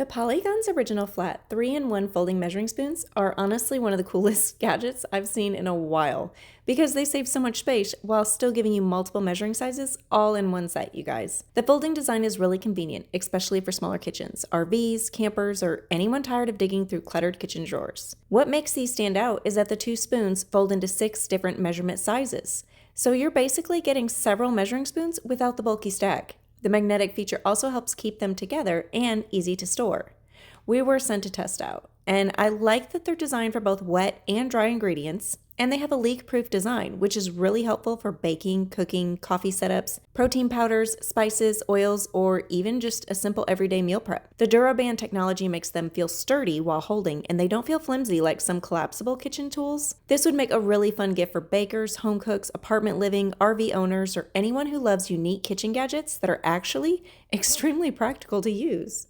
The Polygon's original flat 3-in-1 folding measuring spoons are honestly one of the coolest gadgets I've seen in a while because they save so much space while still giving you multiple measuring sizes all in one set, you guys. The folding design is really convenient, especially for smaller kitchens, RVs, campers, or anyone tired of digging through cluttered kitchen drawers. What makes these stand out is that the two spoons fold into 6 different measurement sizes. So you're basically getting several measuring spoons without the bulky stack. The magnetic feature also helps keep them together and easy to store. We were sent to test out, and I like that they're designed for both wet and dry ingredients, and they have a leak-proof design, which is really helpful for baking, cooking, coffee setups, protein powders, spices, oils, or even just a simple everyday meal prep. The DuraBand technology makes them feel sturdy while holding, and they don't feel flimsy like some collapsible kitchen tools. This would make a really fun gift for bakers, home cooks, apartment living, RV owners, or anyone who loves unique kitchen gadgets that are actually extremely practical to use.